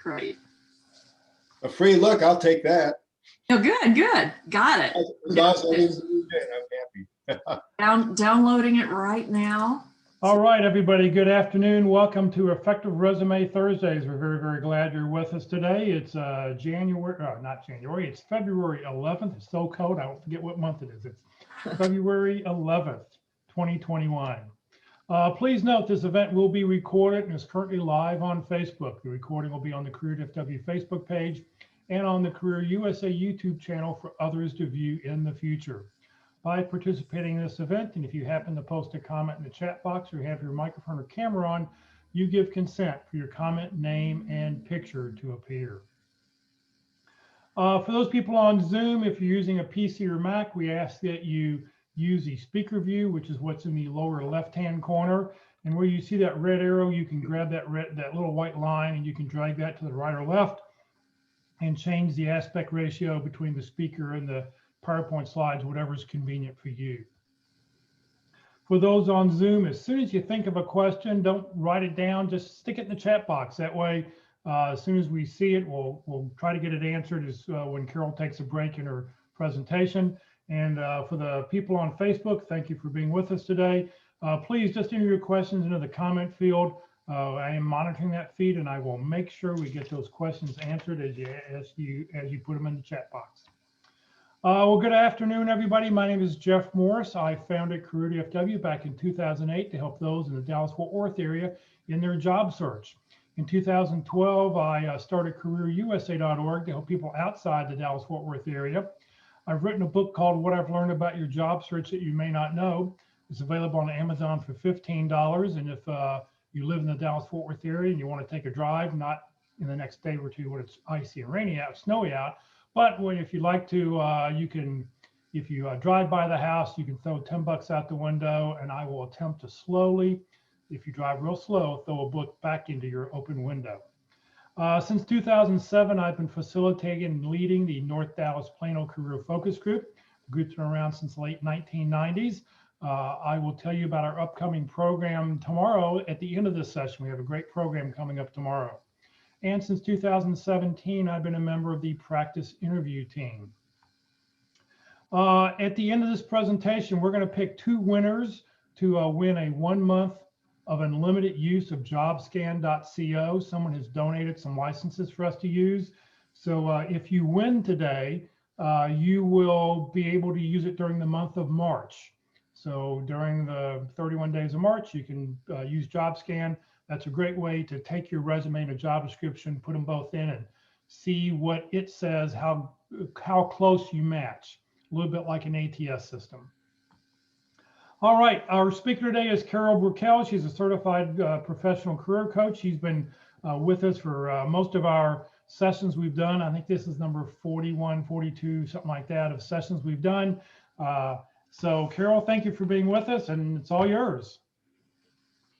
Great. A free look, I'll take that. Oh, good, good. Got it. As long as I didn't use it, I'm happy. Downloading it right now. All right, everybody, good afternoon. Welcome to Effective Resume Thursdays. We're very, very glad you're with us today. It's not January, it's February 11th. It's so cold, I don't forget what month it is. It's February 11th, 2021. Please note this event will be recorded and is currently live on Facebook. The recording will be on the Career FW Facebook page and on the Career USA YouTube channel for others to view in the future. By participating in this event, and if you happen to post a comment in the chat box or have your microphone or camera on, you give consent for your comment, name, and picture to appear. For those people on Zoom, if you're using a PC or Mac, we ask that you use the speaker view, which is what's in the lower left-hand corner. And where you see that red arrow, you can grab that little white line and you can drag that to the right or left and change the aspect ratio between the speaker and the PowerPoint slides, whatever is convenient for you. For those on Zoom, as soon as you think of a question, don't write it down, just stick it in the chat box. That way, as soon as we see it, we'll try to get it answered when Carol takes a break in her presentation. And for the people on Facebook, thank you for being with us today. Please just enter your questions into the comment field. I am monitoring that feed, and I will make sure we get those questions answered as you put them in the chat box. Well, good afternoon, everybody. My name is Jeff Morris. I founded Career FW back in 2008 to help those in the Dallas-Fort Worth area in their job search. In 2012, I started CareerUSA.org to help people outside the Dallas-Fort Worth area. I've written a book called What I've Learned About Your Job Search That You May Not Know. It's available on Amazon for $15. And if you live in the Dallas-Fort Worth area and you want to take a drive, not in the next day or two when it's icy and rainy out, snowy out, but if you'd like to, you can, if you drive by the house, you can throw $10 out the window, and I will attempt to slowly, if you drive real slow, throw a book back into your open window. Since 2007, I've been facilitating and leading the North Dallas Plano Career Focus Group. The group's been around since the late 1990s. I will tell you about our upcoming program tomorrow at the end of this session. We have a great program coming up tomorrow. And since 2017, I've been a member of the practice interview team. At the end of this presentation, we're going to pick two winners to win a 1 month of unlimited use of jobscan.co. Someone has donated some licenses for us to use. So if you win today, you will be able to use it during the month of March. So during the 31 days of March, you can use JobScan. That's a great way to take your resume and a job description, put them both in and see what it says, how close you match, a little bit like an ATS system. All right, our speaker today is Carol Burkell. She's a certified professional career coach. She's been with us for most of our sessions we've done. I think this is number 41, 42, something like that of sessions we've done. So Carol, thank you for being with us, and it's all yours.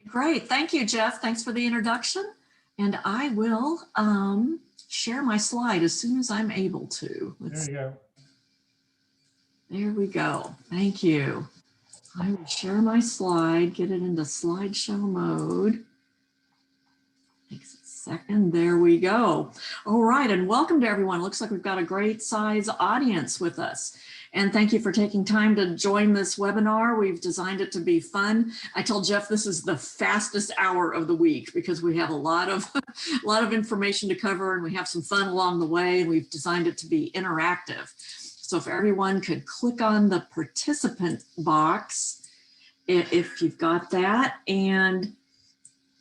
Great. Thank you, Jeff. Thanks for the introduction. And I will share my slide as soon as I'm able to. There you go. There we go. Thank you. I will share my slide, get it into slideshow mode. Takes a second. There we go. All right. And welcome to everyone. Looks like we've got a great size audience with us. And thank you for taking time to join this webinar. We've designed it to be fun. I told Jeff this is the fastest hour of the week because we have a lot of information to cover and we have some fun along the way. We've designed it to be interactive. So if everyone could click on the participant box, if you've got that, and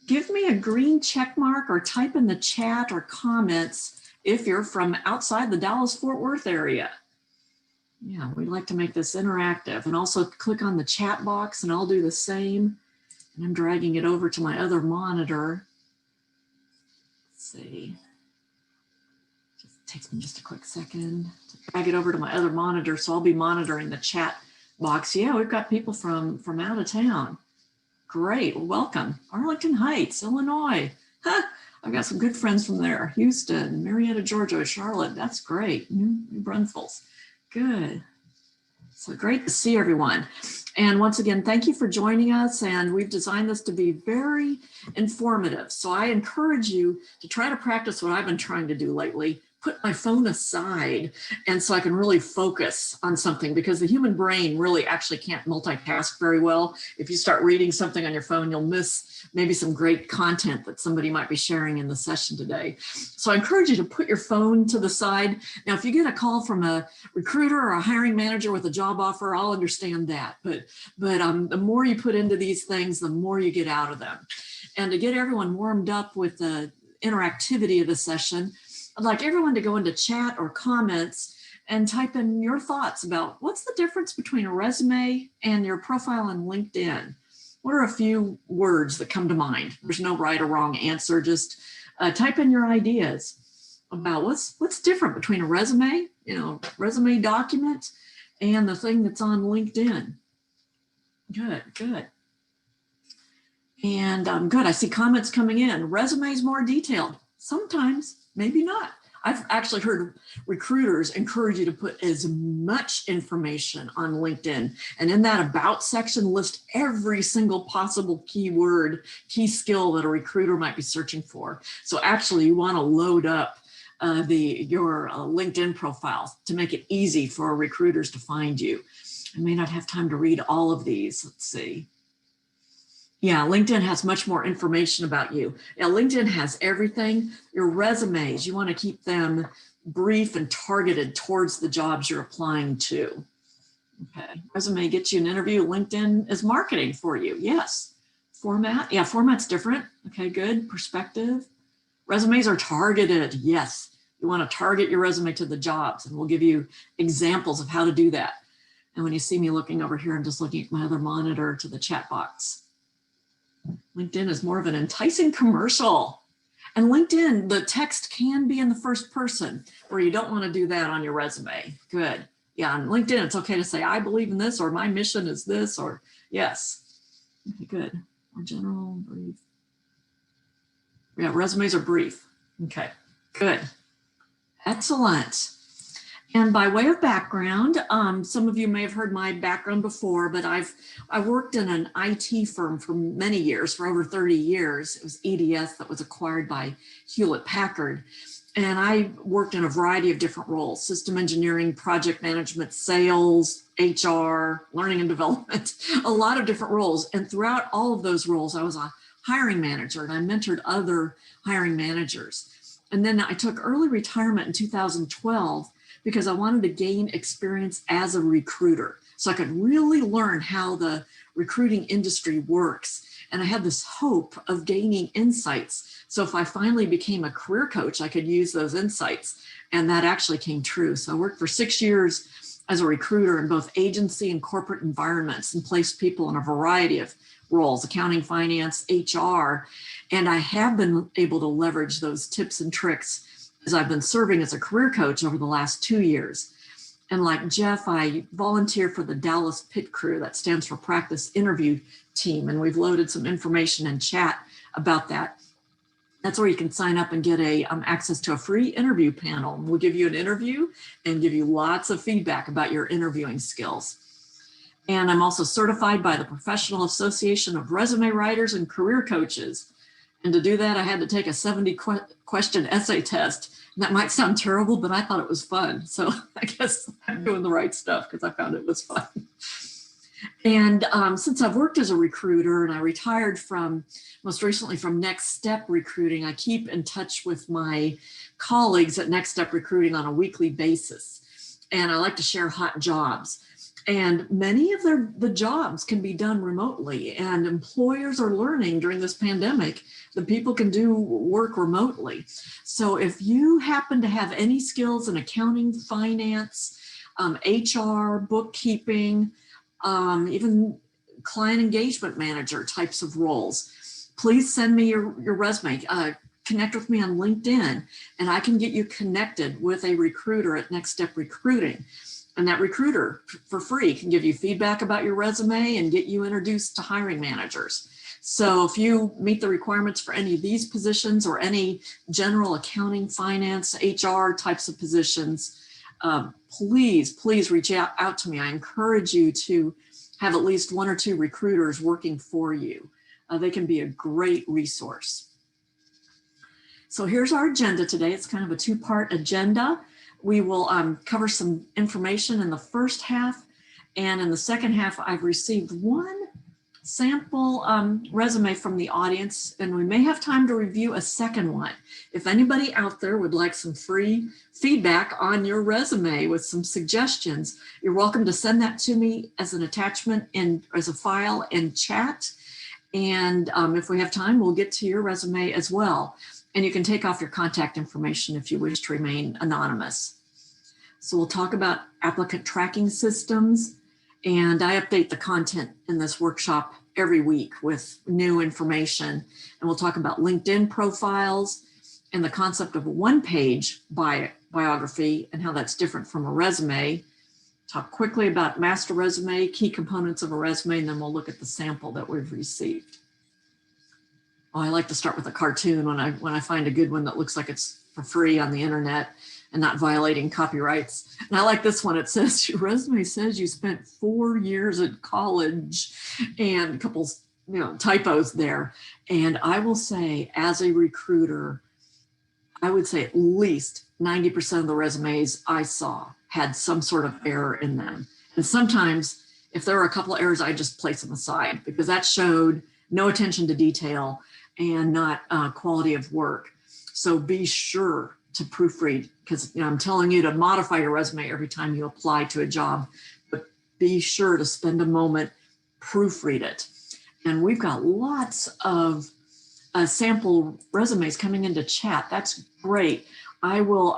give me a green check mark or type in the chat or comments if you're from outside the Dallas-Fort Worth area. Yeah, we'd like to make this interactive, and also click on the chat box and I'll do the same. And I'm dragging it over to my other monitor. Let's see. Just takes me just a quick second to drag it over to my other monitor. So I'll be monitoring the chat box. Yeah, we've got people from out of town. Great, well, welcome. Arlington Heights, Illinois. Huh. I've got some good friends from there. Houston, Marietta, Georgia, Charlotte. That's great. New Braunfels. Good. So great to see everyone. And once again, thank you for joining us. And we've designed this to be very informative. So I encourage you to try to practice what I've been trying to do lately, put my phone aside, and so I can really focus on something, because the human brain really actually can't multitask very well. If you start reading something on your phone, you'll miss maybe some great content that somebody might be sharing in the session today. So I encourage you to put your phone to the side. Now, if you get a call from a recruiter or a hiring manager with a job offer, I'll understand that. But the more you put into these things, the more you get out of them. And to get everyone warmed up with the interactivity of the session, I'd like everyone to go into chat or comments and type in your thoughts about what's the difference between a resume and your profile on LinkedIn. What are a few words that come to mind? There's no right or wrong answer. Just type in your ideas about what's different between a resume, resume document, and the thing that's on LinkedIn. Good. And good, I see comments coming in. Resume is more detailed. Sometimes, maybe not. I've actually heard recruiters encourage you to put as much information on LinkedIn. And in that about section, list every single possible keyword, key skill that a recruiter might be searching for. So actually you want to load up your LinkedIn profile to make it easy for recruiters to find you. I may not have time to read all of these. Let's see. Yeah, LinkedIn has much more information about you. Yeah, LinkedIn has everything. Your resumes, you want to keep them brief and targeted towards the jobs you're applying to. Okay, resume gets you an interview. LinkedIn is marketing for you. Yes. Format, yeah, format's different. Okay, good. Perspective. Resumes are targeted. Yes, you want to target your resume to the jobs, and we'll give you examples of how to do that. And when you see me looking over here, I'm just looking at my other monitor to the chat box. LinkedIn is more of an enticing commercial. And LinkedIn, the text can be in the first person, where you don't want to do that on your resume. Good. Yeah, on LinkedIn, it's okay to say, I believe in this, or my mission is this, or yes. Okay, good. Or general, brief. Yeah, resumes are brief. Okay, good. Excellent. And by way of background, some of you may have heard my background before, but I worked in an IT firm for many years, for over 30 years. It was ATS that was acquired by Hewlett Packard. And I worked in a variety of different roles: system engineering, project management, sales, HR, learning and development, a lot of different roles. And throughout all of those roles, I was a hiring manager, and I mentored other hiring managers. And then I took early retirement in 2012 because I wanted to gain experience as a recruiter, so I could really learn how the recruiting industry works. And I had this hope of gaining insights. So if I finally became a career coach, I could use those insights. And that actually came true. So I worked for 6 years as a recruiter in both agency and corporate environments, and placed people in a variety of roles: accounting, finance, HR. And I have been able to leverage those tips and tricks as I've been serving as a career coach over the last 2 years. And like Jeff, I volunteer for the Dallas Pit Crew, that stands for Practice Interview Team. And we've loaded some information in chat about that. That's where you can sign up and get access to a free interview panel. We'll give you an interview and give you lots of feedback about your interviewing skills. And I'm also certified by the Professional Association of Resume Writers and Career Coaches. And to do that, I had to take a 70-question essay test. And that might sound terrible, but I thought it was fun. So I guess I'm doing the right stuff because I found it was fun. And since I've worked as a recruiter, and I retired most recently from Next Step Recruiting, I keep in touch with my colleagues at Next Step Recruiting on a weekly basis. And I like to share hot jobs. And many of the jobs can be done remotely, and employers are learning during this pandemic that people can do work remotely. So if you happen to have any skills in accounting, finance, HR, bookkeeping, even client engagement manager types of roles, please send me your resume. Connect with me on LinkedIn, and I can get you connected with a recruiter at Next Step Recruiting. And that recruiter, for free, can give you feedback about your resume and get you introduced to hiring managers. So if you meet the requirements for any of these positions, or any general accounting, finance, HR types of positions, please reach out to me. I encourage you to have at least 1 or 2 recruiters working for you. They can be a great resource. So here's our agenda today. It's kind of a 2-part agenda. We will cover some information in the first half, and in the second half, I've received 1 sample resume from the audience, and we may have time to review a second one. If anybody out there would like some free feedback on your resume with some suggestions, you're welcome to send that to me as an attachment and as a file in chat. And if we have time, we'll get to your resume as well. And you can take off your contact information if you wish to remain anonymous. So we'll talk about applicant tracking systems. And I update the content in this workshop every week with new information. And we'll talk about LinkedIn profiles and the concept of a 1-page biography and how that's different from a resume. Talk quickly about master resume, key components of a resume, and then we'll look at the sample that we've received. Oh, I like to start with a cartoon when I find a good one that looks like it's for free on the internet and not violating copyrights. And I like this one. It says, your resume says you spent 4 years at college, and a couple, typos there. And I will say, as a recruiter, I would say at least 90% of the resumes I saw had some sort of error in them. And sometimes if there were a couple of errors, I just place them aside because that showed no attention to detail and not quality of work. So be sure to proofread, because I'm telling you to modify your resume every time you apply to a job, but be sure to spend a moment, proofread it. And we've got lots of sample resumes coming into chat. That's great. I will,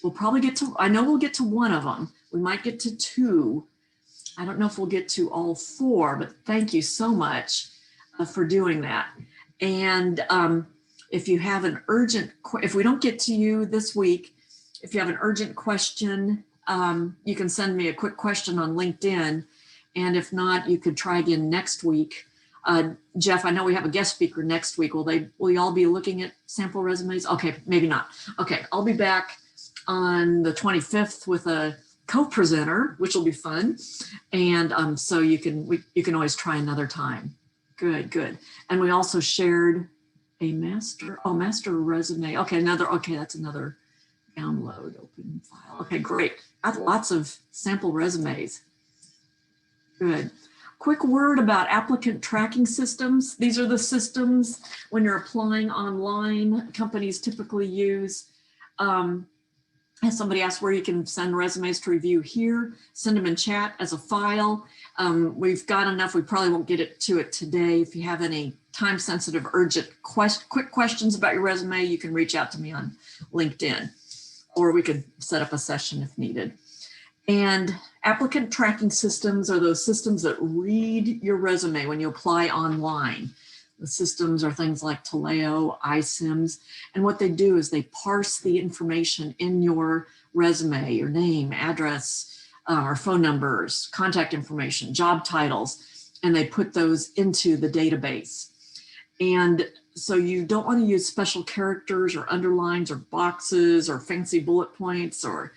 we'll probably get to, I know we'll get to 1 of them. We might get to 2. I don't know if we'll get to all 4, but thank you so much for doing that. And if you have an urgent, if we don't get to you this week, if you have an urgent question, you can send me a quick question on LinkedIn. And if not, you could try again next week. Jeff, I know we have a guest speaker next week. Will you all be looking at sample resumes? Okay, maybe not. Okay, I'll be back on the 25th with a co-presenter, which will be fun. And so you can always try another time. Good. And we also shared a master resume. Okay, that's another download, open file. Okay, great. Got lots of sample resumes. Good. Quick word about applicant tracking systems. These are the systems when you're applying online, companies typically use. As somebody asked where you can send resumes to review here, send them in chat as a file. We've got enough, we probably won't get to it today. If you have any time-sensitive, urgent, quick questions about your resume, you can reach out to me on LinkedIn, or we could set up a session if needed. And applicant tracking systems are those systems that read your resume when you apply online. The systems are things like Taleo, iSIMS, and what they do is they parse the information in your resume, your name, address, or phone numbers, contact information, job titles, and they put those into the database. And so you don't want to use special characters or underlines or boxes or fancy bullet points or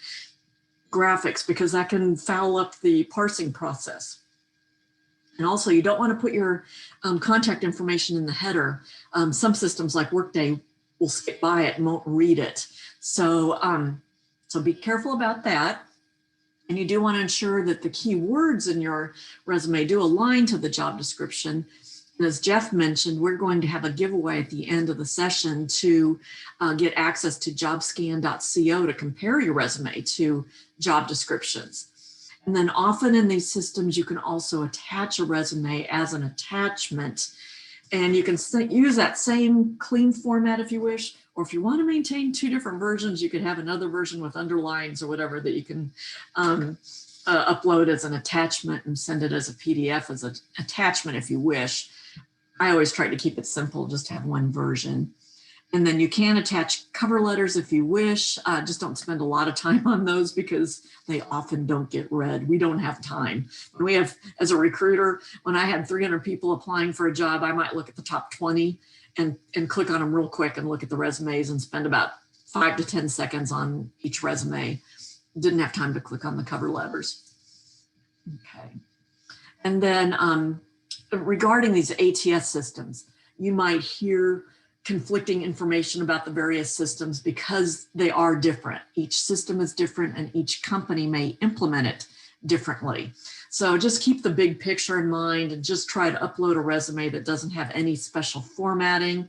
graphics, because that can foul up the parsing process. And also you don't want to put your contact information in the header. Some systems like Workday will skip by it and won't read it. So, so be careful about that. And you do want to ensure that the keywords in your resume do align to the job description. And as Jeff mentioned, we're going to have a giveaway at the end of the session to get access to jobscan.co to compare your resume to job descriptions. And then often in these systems, you can also attach a resume as an attachment. And you can use that same clean format if you wish, or if you want to maintain 2 different versions, you could have another version with underlines or whatever that you can upload as an attachment and send it as a PDF as an attachment if you wish. I always try to keep it simple, just have 1 version. And then you can attach cover letters if you wish. Just don't spend a lot of time on those because they often don't get read. We don't have time. We have, as a recruiter, when I had 300 people applying for a job, I might look at the top 20 and click on them real quick and look at the resumes and spend about 5 to 10 seconds on each resume. Didn't have time to click on the cover letters. Okay. And then regarding these ATS systems, you might hear conflicting information about the various systems because they are different. Each system is different and each company may implement it differently. So just keep the big picture in mind and just try to upload a resume that doesn't have any special formatting.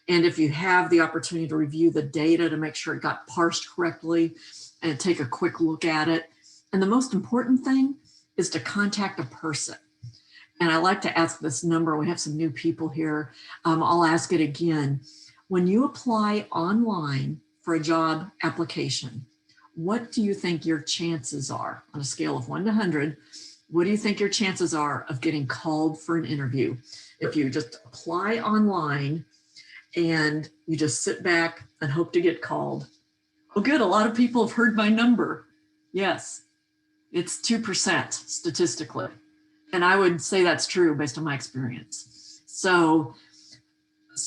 And if you have the opportunity to review the data to make sure it got parsed correctly and take a quick look at it. And the most important thing is to contact a person. And I like to ask this number. We have some new people here. I'll ask it again. When you apply online for a job application, what do you think your chances are on a scale of 1 to 100? What do you think your chances are of getting called for an interview? If you just apply online and you just sit back and hope to get called. Oh, good. A lot of people have heard my number. Yes, it's 2% statistically. And I would say that's true based on my experience. So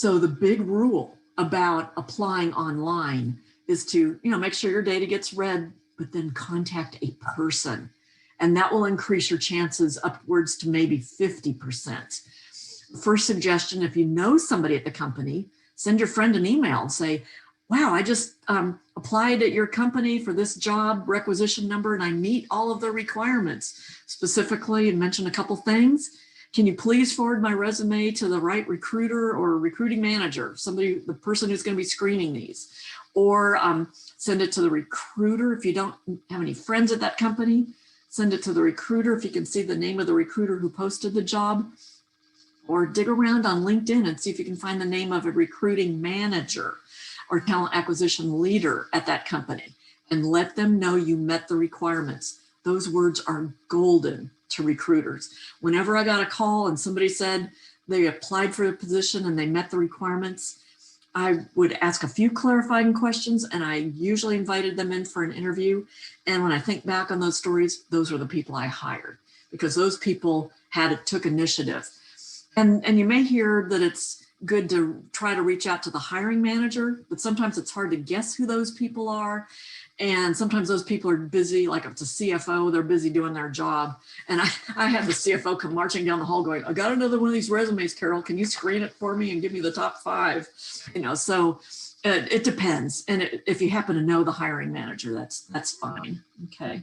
the big rule about applying online is to, make sure your data gets read, but then contact a person. And that will increase your chances upwards to maybe 50%. First suggestion, if you know somebody at the company, send your friend an email and say, wow, I just applied at your company for this job requisition number and I meet all of the requirements specifically, and mention a couple things. Can you please forward my resume to the right recruiter or recruiting manager, the person who's going to be screening these, or send it to the recruiter. If you don't have any friends at that company, send it to the recruiter if you can see the name of the recruiter who posted the job, or dig around on LinkedIn and see if you can find the name of a recruiting manager or talent acquisition leader at that company and let them know you met the requirements. Those words are golden to recruiters. Whenever I got a call and somebody said they applied for a position and they met the requirements, I would ask a few clarifying questions and I usually invited them in for an interview. And when I think back on those stories, those are the people I hired because those people took initiative. And you may hear that it's good to try to reach out to the hiring manager, but sometimes it's hard to guess who those people are. And sometimes those people are busy, like if it's a CFO, they're busy doing their job. And I had the CFO come marching down the hall going, I got another one of these resumes, Carol, can you screen it for me and give me the top 5? So it depends. And if you happen to know the hiring manager, that's fine, okay.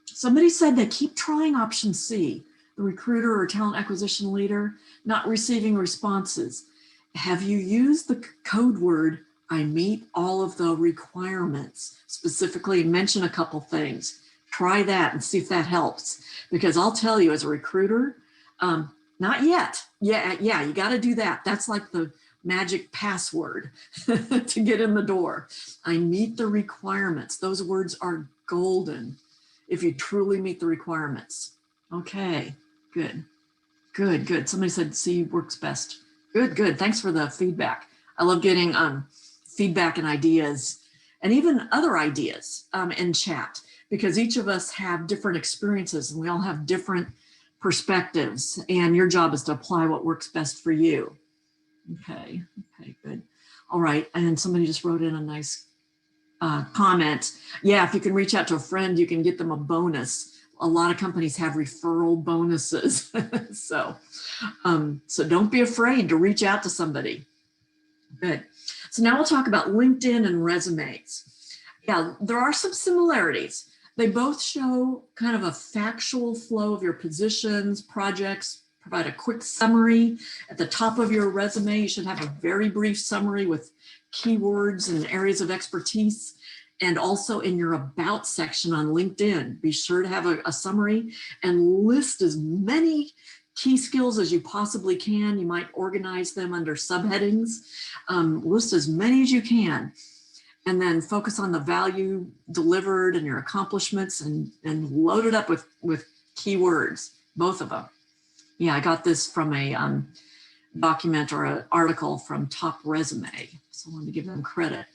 Somebody said they keep trying option C, the recruiter or talent acquisition leader, not receiving responses. Have you used the code word, I meet all of the requirements, specifically mention a couple things? Try that and see if that helps. Because I'll tell you as a recruiter, not yet. Yeah, you got to do that. That's like the magic password to get in the door. I meet the requirements. Those words are golden if you truly meet the requirements. Okay, good. Somebody said C works best. Good. Thanks for the feedback. I love getting feedback and ideas and even other ideas in chat because each of us have different experiences and we all have different perspectives and your job is to apply what works best for you. Okay, good. All right, and somebody just wrote in a nice comment. Yeah, if you can reach out to a friend, you can get them a bonus. A lot of companies have referral bonuses. So don't be afraid to reach out to somebody. Good. So now we'll talk about LinkedIn and resumes. Yeah, there are some similarities. They both show kind of a factual flow of your positions, projects, provide a quick summary. At the top of your resume, you should have a very brief summary with keywords and areas of expertise. And also in your About section on LinkedIn, be sure to have a summary and list as many key skills as you possibly can. You might organize them under subheadings. List as many as you can. And then focus on the value delivered and your accomplishments and load it up with keywords, both of them. Yeah, I got this from a document or an article from Top Resume. So I wanted to give them credit.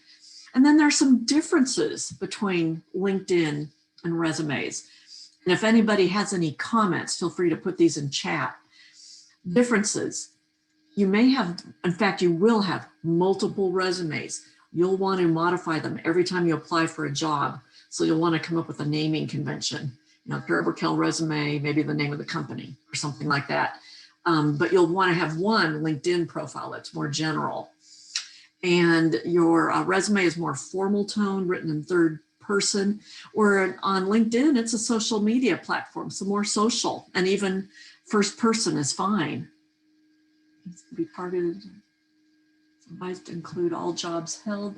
And then there's some differences between LinkedIn and resumes. And if anybody has any comments, feel free to put these in chat. Differences. You may have, in fact, you will have multiple resumes. You'll want to modify them every time you apply for a job. So you'll want to come up with a naming convention. Trevor Kell resume, maybe the name of the company or something like that. But you'll want to have one LinkedIn profile that's more general. And your resume is more formal tone, written in third person, or on LinkedIn, it's a social media platform, so more social, and even first person is fine. Needs to be targeted, advised to include all jobs held.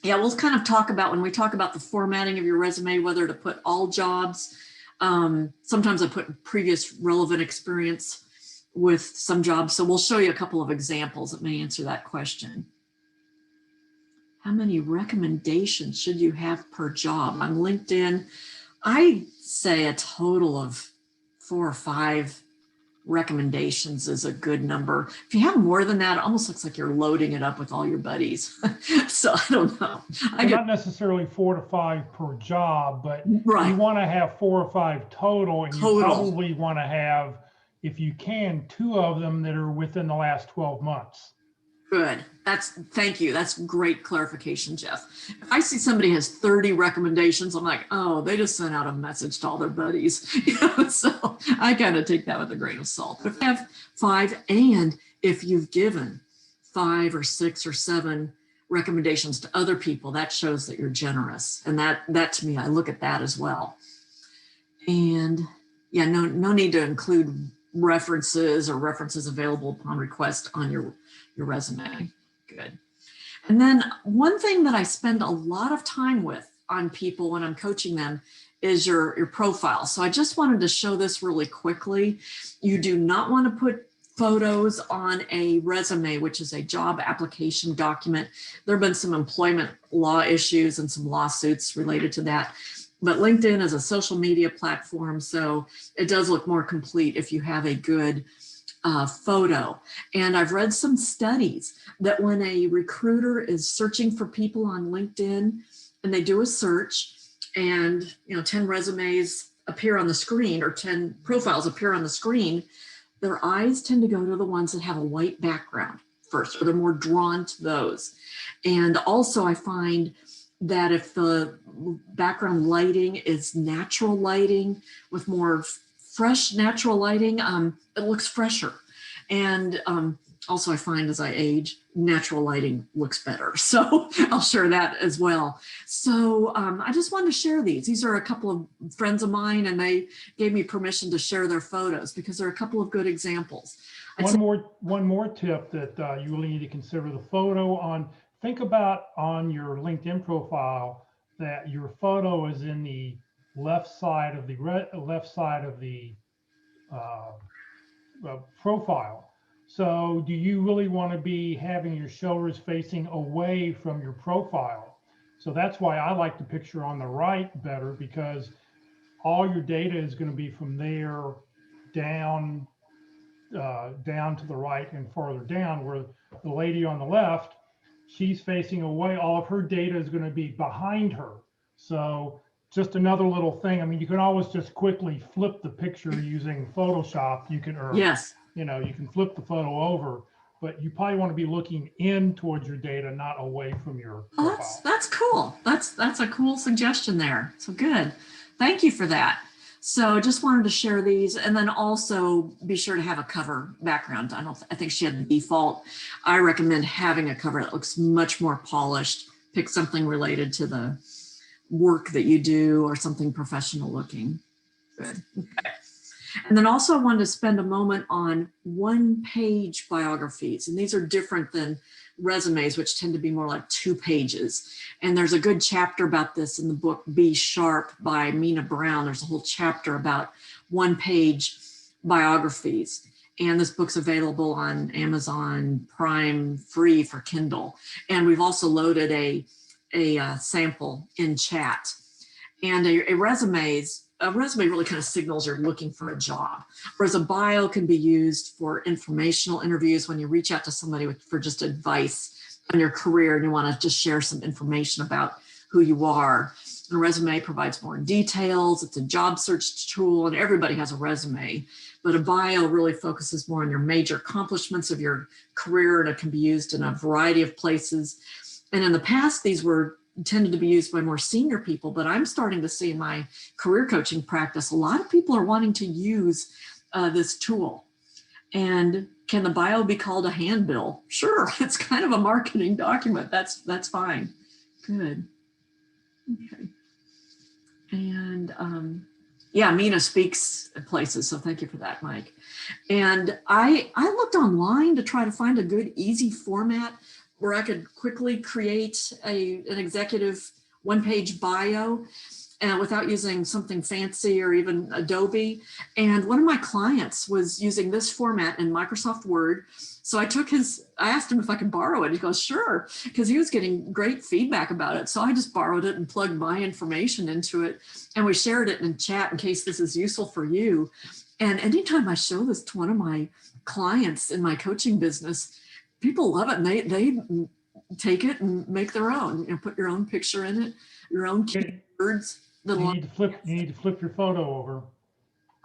Yeah, we'll kind of talk about, when we talk about the formatting of your resume, whether to put all jobs. Sometimes I put previous relevant experience with some jobs. So we'll show you a couple of examples that may answer that question. How many recommendations should you have per job? On LinkedIn, I say a total of 4 or 5 recommendations is a good number. If you have more than that, it almost looks like you're loading it up with all your buddies. So I don't know. Not necessarily 4 to 5 per job, but right. You want to have 4 or 5 total, and you probably want to have, if you can, 2 of them that are within the last 12 months. Good. Thank you. That's great clarification, Jeff. If I see somebody has 30 recommendations, I'm like, oh, they just sent out a message to all their buddies. So I kind of take that with a grain of salt. But if you have 5, and if you've given 5 or 6 or 7 recommendations to other people, that shows that you're generous. And that to me, I look at that as well. And yeah, no need to include references or references available upon request on your resume. Good. And then one thing that I spend a lot of time with on people when I'm coaching them is your profile. So I just wanted to show this really quickly. You do not want to put photos on a resume, which is a job application document. There have been some employment law issues and some lawsuits related to that. But LinkedIn is a social media platform, so it does look more complete if you have a good photo. And I've read some studies that when a recruiter is searching for people on LinkedIn and they do a search and 10 resumes appear on the screen or 10 profiles appear on the screen, their eyes tend to go to the ones that have a white background first, or they're more drawn to those. And also I find that if the background lighting is natural lighting with more fresh natural lighting, it looks fresher. And also I find as I age, natural lighting looks better. So I'll share that as well. So I just wanted to share these. These are a couple of friends of mine, and they gave me permission to share their photos because they're a couple of good examples. One more tip that you really need to consider: the photo on. Think about on your LinkedIn profile that your photo is in the left side of the profile. So do you really want to be having your shoulders facing away from your profile? So that's why I like the picture on the right better, because all your data is going to be from there down to the right and farther down, where the lady on the left, she's facing away. All of her data is going to be behind her. So just another little thing. I mean, you can always just quickly flip the picture using Photoshop. You can, yes, you can flip the photo over, but you probably want to be looking in towards your data, not away from your profile. Oh, that's cool. That's a cool suggestion there. So good. Thank you for that. So just wanted to share these, and then also be sure to have a cover background. I think she had the default. I recommend having a cover that looks much more polished. Pick something related to the work that you do or something professional looking. Good. Okay. And then also I wanted to spend a moment on one-page biographies. And these are different than resumes, which tend to be more like 2 pages. And there's a good chapter about this in the book Be Sharp by Mina Brown. There's a whole chapter about one-page biographies. And this book's available on Amazon Prime free for Kindle. And we've also loaded a sample in chat. And a resume really kind of signals you're looking for a job, whereas a bio can be used for informational interviews when you reach out to somebody for just advice on your career and you want to just share some information about who you are. A resume provides more details. It's a job search tool, and everybody has a resume, but a bio really focuses more on your major accomplishments of your career, and it can be used in a variety of places. And in the past, these were tended to be used by more senior people, but I'm starting to see in my career coaching practice, a lot of people are wanting to use this tool. And can the bio be called a handbill? Sure, it's kind of a marketing document. That's fine. Good. Okay. And yeah, Mina speaks at places, so thank you for that, Mike. And I looked online to try to find a good, easy format where I could quickly create an executive one-page bio and without using something fancy or even Adobe. And one of my clients was using this format in Microsoft Word. So I asked him if I could borrow it. He goes, sure, because he was getting great feedback about it. So I just borrowed it and plugged my information into it. And we shared it in chat in case this is useful for you. And anytime I show this to one of my clients in my coaching business, people love it. And they take it and make their own, put your own picture in it, your own keywords. You need to flip your photo over.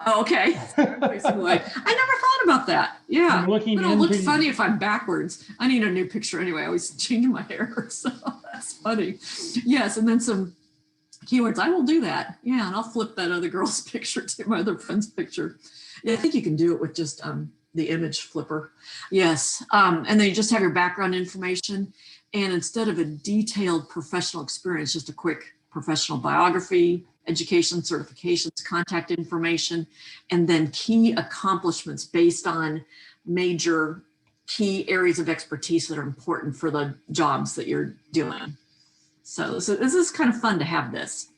Oh, okay. Basically, I never thought about that. Yeah. It'll look funny if I'm backwards. I need a new picture anyway. I always change my hair. So that's funny. Yes. And then some keywords. I will do that. Yeah. And I'll flip that other girl's picture to my other friend's picture. Yeah. I think you can do it with just the image flipper. Yes. And then you just have your background information. And instead of a detailed professional experience, just a quick professional biography, education, certifications, contact information, and then key accomplishments based on major key areas of expertise that are important for the jobs that you're doing. So this is kind of fun to have this.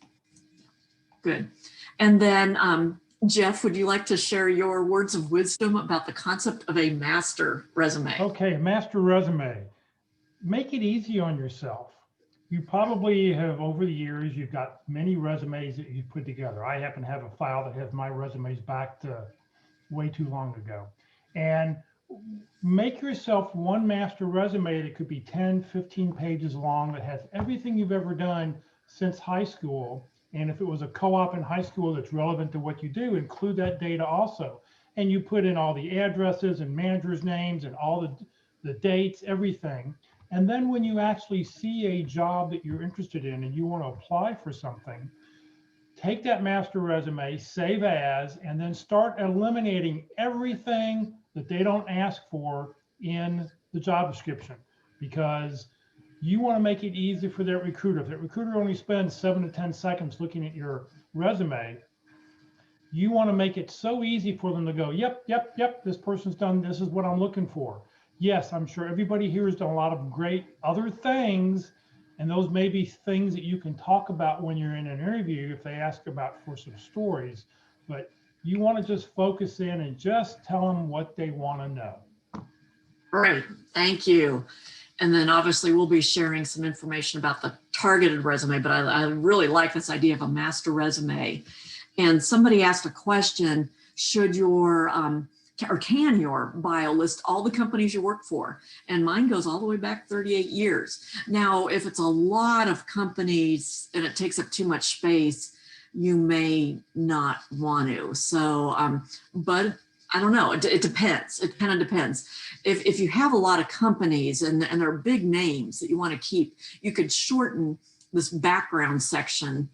Good. And then Jeff, would you like to share your words of wisdom about the concept of a master resume? Okay, master resume. Make it easy on yourself. You probably have, over the years, you've got many resumes that you've put together. I happen to have a file that has my resumes back to way too long ago. And make yourself one master resume that could be 10, 15 pages long that has everything you've ever done since high school. And if it was a co-op in high school that's relevant to what you do, include that data also. And you put in all the addresses and managers' names and all the dates, everything. And then when you actually see a job that you're interested in and you want to apply for something, take that master resume, save as, and then start eliminating everything that they don't ask for in the job description, because you want to make it easy for that recruiter. If that recruiter only spends 7 to 10 seconds looking at your resume, you want to make it so easy for them to go, yep, this person's done, this is what I'm looking for. Yes, I'm sure everybody here has done a lot of great other things, and those may be things that you can talk about when you're in an interview if they ask about for some stories, but you want to just focus in and just tell them what they want to know. Great, thank you. And then obviously we'll be sharing some information about the targeted resume, but I really like this idea of a master resume. And somebody asked a question, should your or can your bio list all the companies you work for? And mine goes all the way back 38 years. Now, if it's a lot of companies and it takes up too much space, you may not want to. So, but I don't know, it depends. It kind of depends. If you have a lot of companies and they're big names that you want to keep, you could shorten this background section,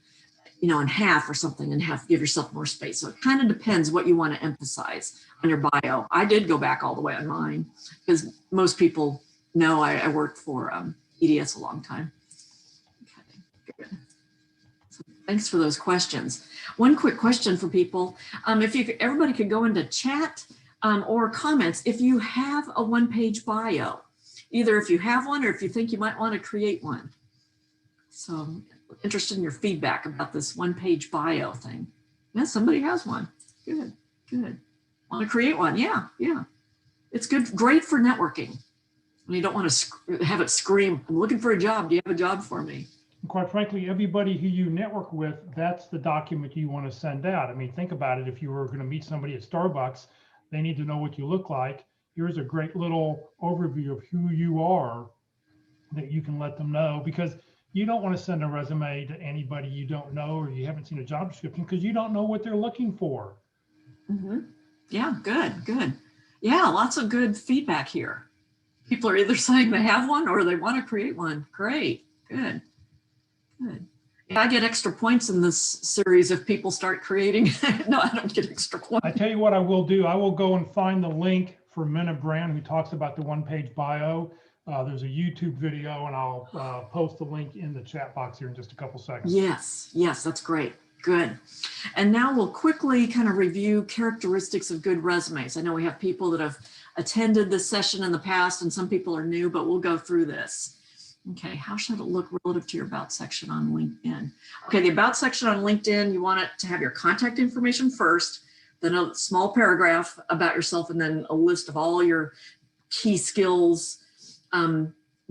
in half or something and give yourself more space. So it kind of depends what you want to emphasize on your bio. I did go back all the way on mine because most people know I worked for EDS a long time. Okay, good. So thanks for those questions. One quick question for people. If everybody could go into chat or comments, if you have a one-page bio, either if you have one or if you think you might want to create one. So interested in your feedback about this one-page bio thing. Yeah, somebody has one. Good. Want to create one? Yeah. It's good, great for networking. When you don't want to have it scream, I'm looking for a job. Do you have a job for me? And quite frankly, everybody who you network with, that's the document you want to send out. I mean, think about it. If you were going to meet somebody at Starbucks, they need to know what you look like. Here's a great little overview of who you are that you can let them know, because you don't want to send a resume to anybody you don't know or you haven't seen a job description because you don't know what they're looking for. Mm-hmm. Yeah, good. Yeah, lots of good feedback here. People are either saying they have one or they want to create one. Great, good. Good. Yeah, I get extra points in this series if people start creating. No, I don't get extra points. I tell you what I will do. I will go and find the link for Minna Brand, who talks about the one-page bio. There's a YouTube video, and I'll post the link in the chat box here in just a couple seconds. Yes, yes, that's great. Good. And now we'll quickly kind of review characteristics of good resumes. I know we have people that have attended this session in the past, and some people are new, but we'll go through this. Okay, how should it look relative to your About section on LinkedIn? Okay, the About section on LinkedIn, you want it to have your contact information first, then a small paragraph about yourself, and then a list of all your key skills,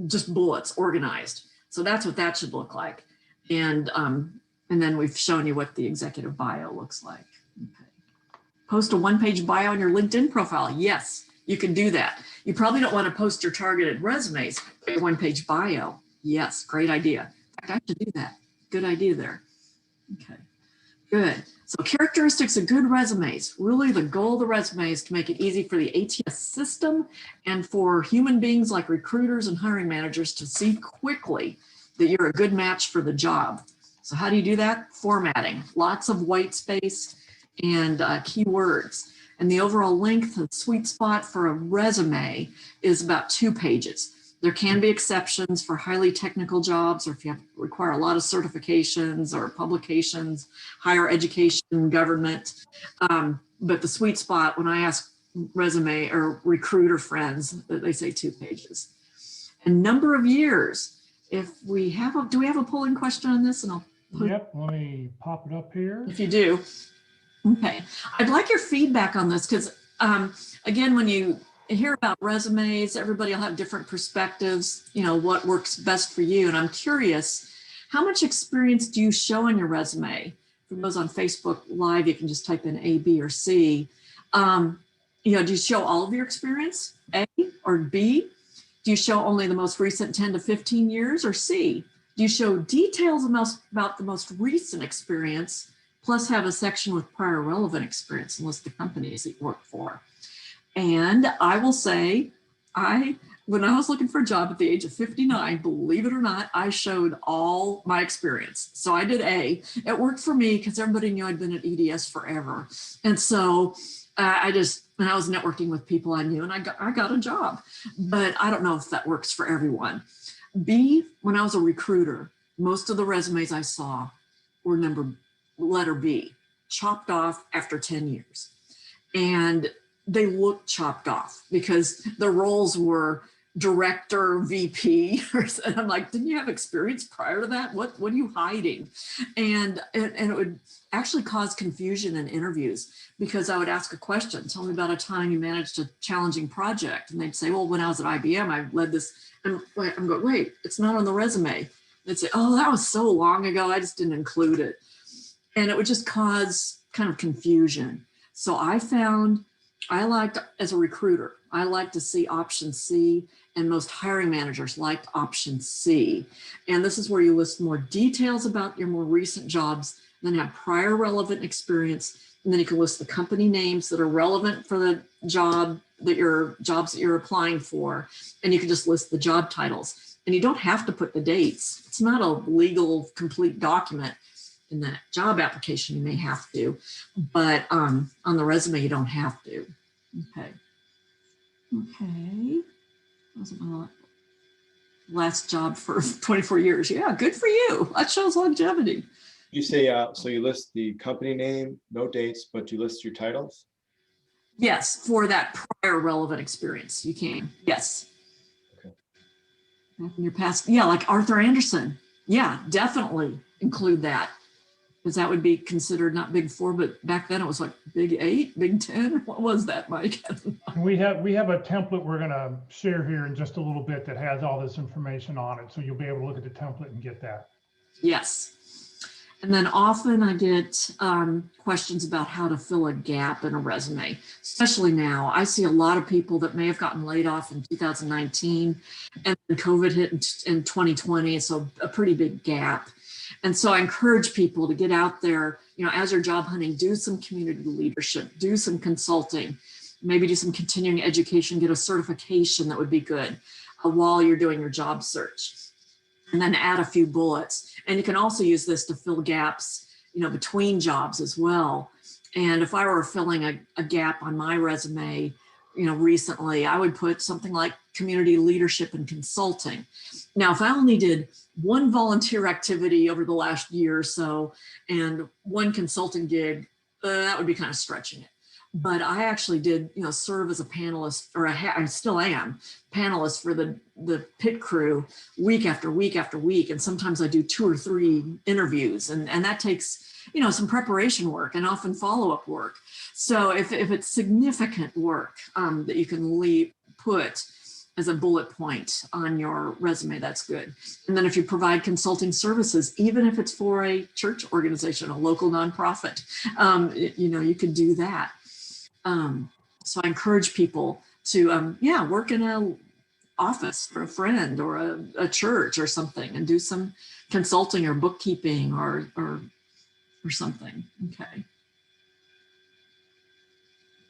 just bullets organized. So that's what that should look like. And then we've shown you what the executive bio looks like. Okay. Post a one-page bio on your LinkedIn profile. Yes, you can do that. You probably don't want to post your targeted resumes, but your one-page bio. Yes, great idea. In fact, I should do that. Good idea there. Okay, good. So characteristics of good resumes. Really the goal of the resume is to make it easy for the ATS system and for human beings like recruiters and hiring managers to see quickly that you're a good match for the job. So how do you do that? Formatting, lots of white space and keywords. And the overall length, the sweet spot for a resume is about 2 pages. There can be exceptions for highly technical jobs, or if you require a lot of certifications or publications, higher education, government. But the sweet spot, when I ask resume or recruiter friends, they say 2 pages. And number of years. If we have a, do we have a polling question on this? And I'll put, yep, let me pop it up here. if you do. Okay, I'd like your feedback on this because, again, when you hear about resumes, everybody will have different perspectives, you know, what works best for you. And I'm curious, how much experience do you show on your resume? For those on Facebook Live, you can just type in A, B, or C. You know, do you show all of your experience, A or B? Do you show only the most recent 10 to 15 years, or C? Do you show details about the most recent experience, plus have a section with prior relevant experience and list the companies that you work for? And I will say, when I was looking for a job at the age of 59, believe it or not, I showed all my experience. So I did A. It worked for me because everybody knew I'd been at EDS forever. And so when I was networking with people I knew, and I got a job. But I don't know if that works for everyone. B, when I was a recruiter, most of the resumes I saw were letter B, chopped off after 10 years. And they looked chopped off because the roles were director, VP, and I'm like, didn't you have experience prior to that? What are you hiding? And it would actually cause confusion in interviews because I would ask a question, tell me about a time you managed a challenging project. And they'd say, well, when I was at IBM, I led this. And I'm going, wait, it's not on the resume. They'd say, oh, that was so long ago, I just didn't include it. And it would just cause kind of confusion. So I found, as a recruiter, I like to see option C, and most hiring managers liked option C. And this is where you list more details about your more recent jobs, then have prior relevant experience, and then you can list the company names that are relevant for the jobs that you're applying for, and you can just list the job titles. And you don't have to put the dates. It's not a legal complete document. In that job application, you may have to, but on the resume, you don't have to. Okay. Okay. That was my last job for 24 years. Yeah, good for you. That shows longevity. You say, so you list the company name, no dates, but you list your titles? Yes, for that prior relevant experience, you can. Yes. Okay. In your past, yeah, like Arthur Anderson. Yeah, definitely include that. Because that would be considered not big 4, but back then it was like big 8, big 10. What was that, Mike? We have a template we're going to share here in just a little bit that has all this information on it. So you'll be able to look at the template and get that. Yes. And then often I get questions about how to fill a gap in a resume, especially now. I see a lot of people that may have gotten laid off in 2019 and COVID hit in 2020. So a pretty big gap. And so I encourage people to get out there, you know, as you're job hunting, do some community leadership, do some consulting, maybe do some continuing education, get a certification that would be good while you're doing your job search. and then add a few bullets. And you can also use this to fill gaps, between jobs as well. And if I were filling a gap on my resume, recently, I would put something like community leadership and consulting. Now, if I only did one volunteer activity over the last year or so and one consulting gig, that would be kind of stretching it. But I actually did, serve as a panelist, or I still am panelist for the pit crew week after week after week. And sometimes I do 2 or 3 interviews, and that takes, some preparation work and often follow-up work. So if it's significant work that you can put as a bullet point on your resume, that's good. And then if you provide consulting services, even if it's for a church organization, a local nonprofit, you could do that. So I encourage people to, work in a office for a friend or a church or something, and do some consulting or bookkeeping or something. Okay.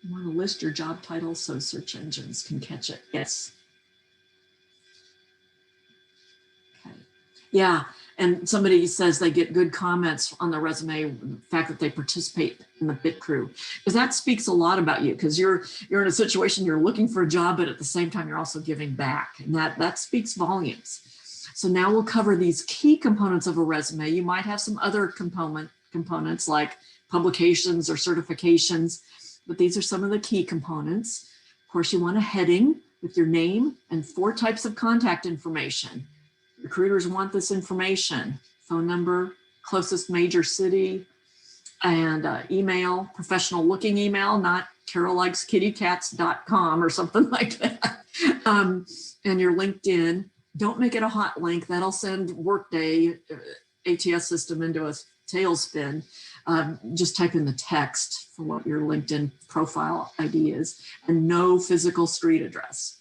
You want to list your job titles so search engines can catch it. Yes. Okay. Yeah. And somebody says they get good comments on the resume, the fact that they participate in the pit crew, because that speaks a lot about you, because you're in a situation, you're looking for a job, but at the same time, you're also giving back. And that speaks volumes. So now we'll cover these key components of a resume. You might have some other components like publications or certifications, but these are some of the key components. Of course, you want a heading with your name and 4 types of contact information. Recruiters want this information: phone number, closest major city, and email, professional looking email, not carollikeskittycats.com or something like that. And your LinkedIn. Don't make it a hot link. That'll send Workday ATS system into a tailspin. Just type in the text for what your LinkedIn profile ID is, and no physical street address.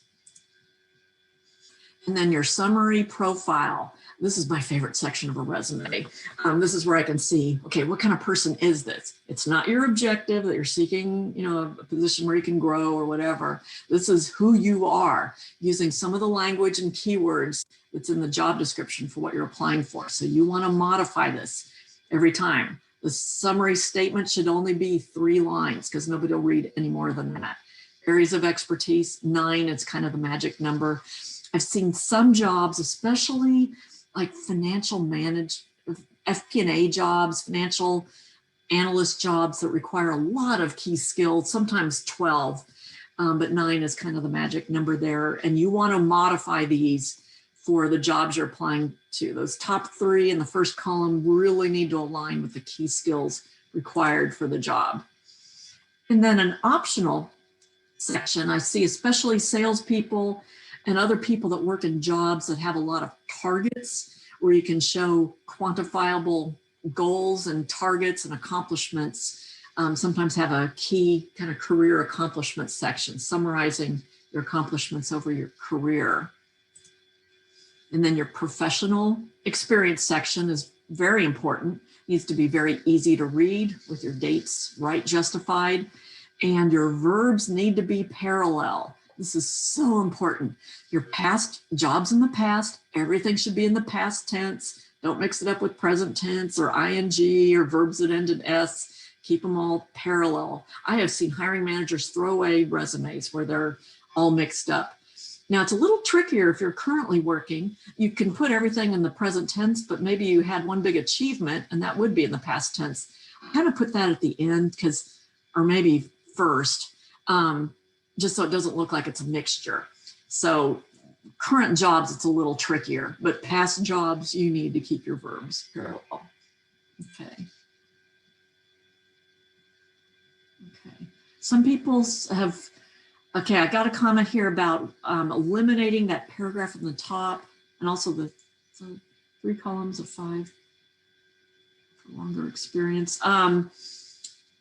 And then your summary profile. This is my favorite section of a resume. This is where I can see, okay, what kind of person is this? It's not your objective that you're seeking, a position where you can grow or whatever. This is who you are, using some of the language and keywords that's in the job description for what you're applying for. So you want to modify this every time. The summary statement should only be 3 lines, because nobody will read any more than that. Areas of expertise, 9, it's kind of the magic number. I've seen some jobs, especially like financial FP&A jobs, financial analyst jobs that require a lot of key skills, sometimes 12, but 9 is kind of the magic number there. And you want to modify these for the jobs you're applying to. Those top 3 in the first column really need to align with the key skills required for the job. And then an optional section, I see especially salespeople and other people that work in jobs that have a lot of targets, where you can show quantifiable goals and targets and accomplishments. Sometimes have a key kind of career accomplishment section, summarizing your accomplishments over your career. And then your professional experience section is very important. Needs to be very easy to read with your dates right, justified. And your verbs need to be parallel. This is so important. Your past jobs in the past, everything should be in the past tense. Don't mix it up with present tense or ing or verbs that end in s. Keep them all parallel. I have seen hiring managers throw away resumes where they're all mixed up. Now, it's a little trickier if you're currently working. You can put everything in the present tense, but maybe you had one big achievement and that would be in the past tense. I kind of put that at the end, or maybe first, just so it doesn't look like it's a mixture. So current jobs, it's a little trickier, but past jobs, you need to keep your verbs parallel. Okay. Some people have, I got a comment here about eliminating that paragraph in the top, and also the 3 columns of 5 for longer experience.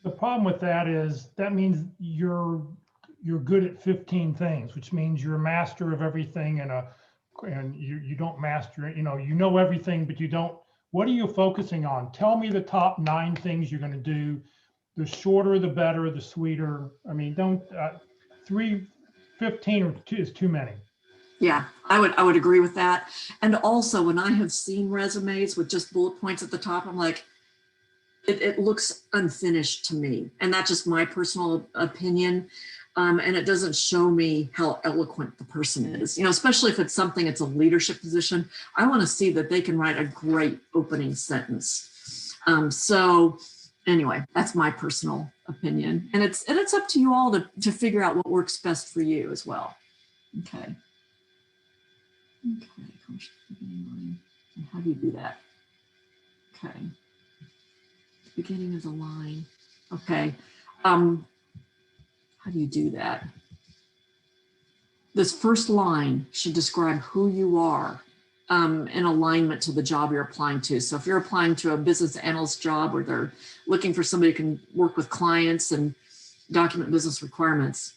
The problem with that is that means you're good at 15 things, which means you're a master of everything, and you don't master it. You know everything, but you don't. What are you focusing on? Tell me the top 9 things you're going to do. The shorter, the better, the sweeter. I mean, don't 15 is too many. Yeah, I would agree with that. And also when I have seen resumes with just bullet points at the top, I'm like, it looks unfinished to me. And that's just my personal opinion. And it doesn't show me how eloquent the person is, especially if it's something, it's a leadership position. I want to see that they can write a great opening sentence. So anyway, that's my personal opinion. And it's up to you all to figure out what works best for you as well. Okay. Okay, and how do you do that? Okay, beginning of the line. Okay, how do you do that? This first line should describe who you are in alignment to the job you're applying to. So if you're applying to a business analyst job where they're looking for somebody who can work with clients and document business requirements,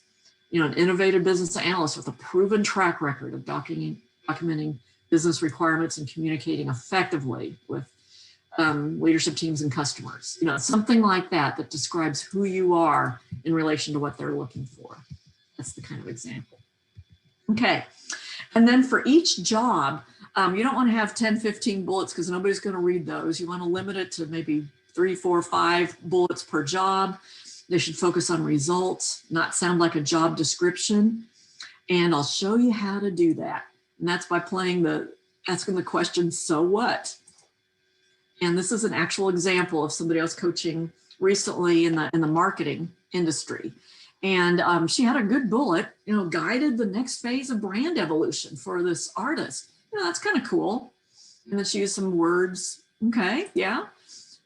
an innovative business analyst with a proven track record of documenting business requirements and communicating effectively with leadership teams and customers, something like that describes who you are in relation to what they're looking for. That's the kind of example. Okay. And then for each job, you don't want to have 10, 15 bullets because nobody's going to read those. You want to limit it to maybe 3, 4, 5 bullets per job. They should focus on results, not sound like a job description. And I'll show you how to do that. And that's by asking the question, so what? And this is an actual example of somebody else coaching recently in the marketing industry. And she had a good bullet, guided the next phase of brand evolution for this artist. That's kind of cool. And then she used some words. Okay, yeah.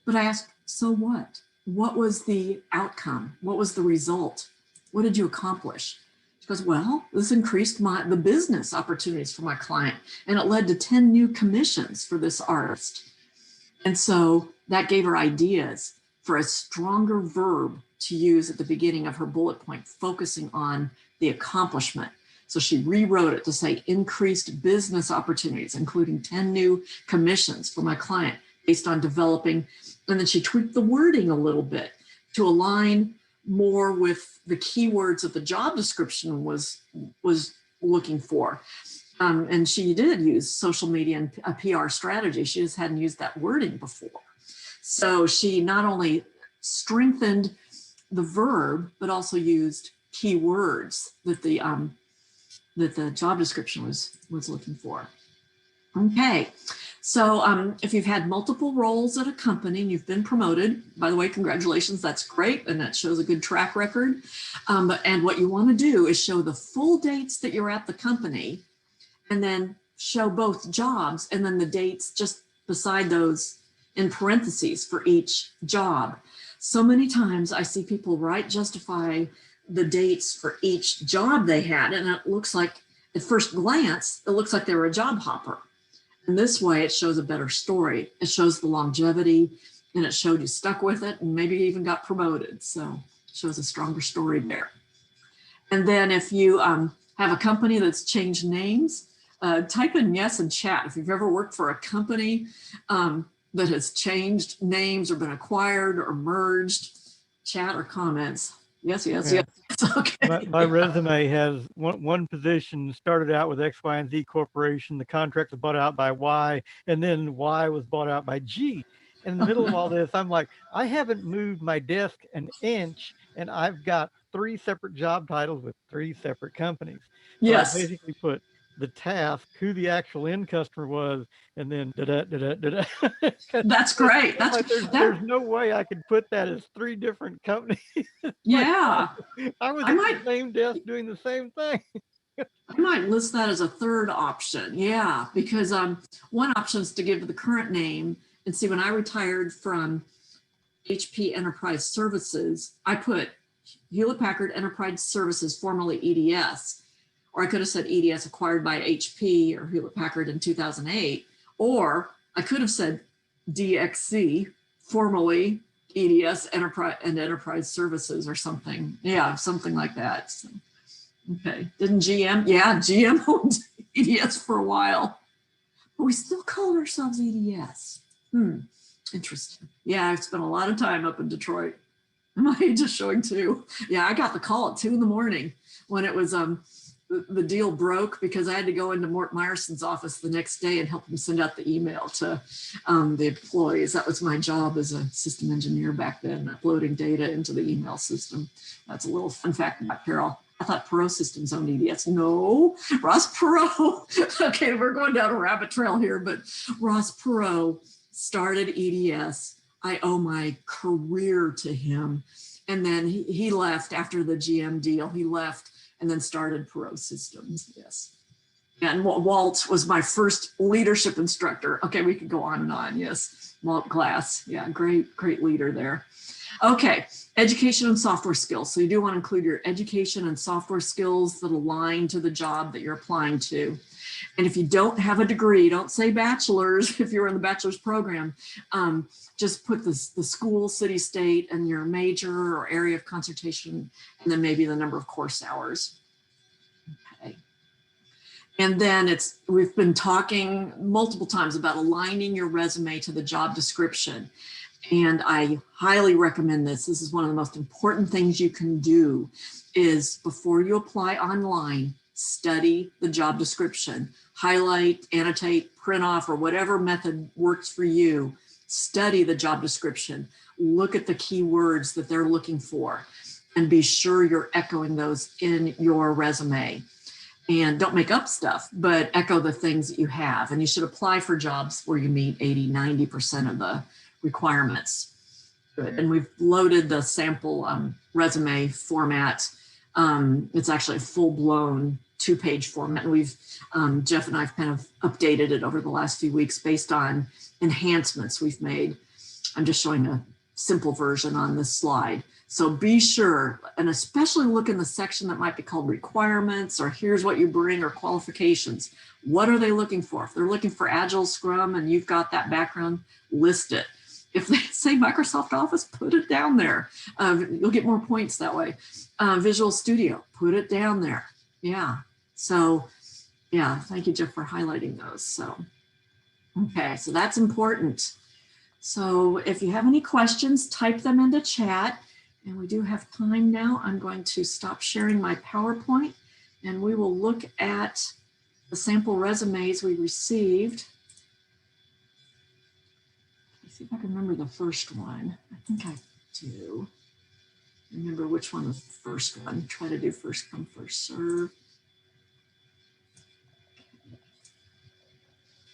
But I asked, so what? What was the outcome? What was the result? What did you accomplish? She goes, well, this increased the business opportunities for my client, and it led to 10 new commissions for this artist. And so that gave her ideas for a stronger verb to use at the beginning of her bullet point, focusing on the accomplishment. So she rewrote it to say increased business opportunities, including 10 new commissions for my client based on developing. And then she tweaked the wording a little bit to align more with the keywords that the job description was looking for. And she did use social media and a PR strategy. She just hadn't used that wording before. So she not only strengthened the verb, but also used keywords that the job description was looking for. Okay, so if you've had multiple roles at a company and you've been promoted, by the way, congratulations, that's great, and that shows a good track record. And what you want to do is show the full dates that you're at the company, and then show both jobs and then the dates just beside those in parentheses for each job. So many times I see people justify the dates for each job they had, and it looks like, at first glance, it looks like they were a job hopper. And this way it shows a better story. It shows the longevity, and it showed you stuck with it and maybe even got promoted. So it shows a stronger story there. And then if you have a company that's changed names, type in yes in chat. If you've ever worked for a company that has changed names or been acquired or merged, chat or comments. Yes, yes, Yeah. yes. Okay. My resume has one position started out with X, Y, and Z Corporation. The contract was bought out by Y, and then Y was bought out by G. And in the middle of all this, I'm like, I haven't moved my desk an inch, and I've got 3 separate job titles with 3 separate companies. So Yes. I basically put the task, who the actual end customer was, and then da-da. That's great. That's like there's no way I could put that as 3 different companies. Yeah. I was at the same desk doing the same thing. I might list that as a third option. Yeah, because one option is to give the current name, and see, when I retired from HP Enterprise Services, I put Hewlett Packard Enterprise Services, formerly EDS, or I could have said EDS acquired by HP or Hewlett Packard in 2008, or I could have said DXC, formerly EDS Enterprise Services or something. Yeah, something like that. So, okay, didn't GM? Yeah, GM owned EDS for a while, but we still call ourselves EDS. Interesting. Yeah, I've spent a lot of time up in Detroit. My age is showing too. Yeah, I got the call at 2 in the morning when it was the deal broke because I had to go into Mort Meyerson's office the next day and help him send out the email to the employees. That was my job as a system engineer back then, uploading data into the email system. That's a little fun fact about Carol. I thought Perot Systems owned EDS. No, Ross Perot. Okay, we're going down a rabbit trail here, but Ross Perot started EDS. I owe my career to him. And then he left after the GM deal. He left and then started Perot Systems. Yes. And Walt was my first leadership instructor. Okay, we could go on and on. Yes, Walt Glass. Yeah, great leader there. Okay, education and software skills. So you do want to include your education and software skills that align to the job that you're applying to. And if you don't have a degree, don't say bachelor's if you're in the bachelor's program. Just put the school, city, state, and your major or area of concentration, and then maybe the number of course hours. Okay. And then we've been talking multiple times about aligning your resume to the job description. And I highly recommend this. This is one of the most important things you can do is before you apply online, study the job description, highlight, annotate, print off, or whatever method works for you. Study the job description, look at the keywords that they're looking for, and be sure you're echoing those in your resume. And don't make up stuff, but echo the things that you have. And you should apply for jobs where you meet 80–90% of the requirements. Good. And we've loaded the sample resume format. It's actually a full-blown 2-page format. And we've, Jeff and I have kind of updated it over the last few weeks based on enhancements we've made. I'm just showing a simple version on this slide. So be sure, and especially look in the section that might be called requirements or here's what you bring or qualifications. What are they looking for? If they're looking for Agile, Scrum, and you've got that background, list it. If they say Microsoft Office, put it down there. You'll get more points that way. Visual Studio, put it down there. Yeah, so yeah, thank you, Jeff, for highlighting those. So, okay, so that's important. So if you have any questions, type them into chat. And we do have time now. I'm going to stop sharing my PowerPoint and we will look at the sample resumes we received. Let's see if I can remember the first one. I think I do. Remember which one was the first one. Try to do first come, first serve.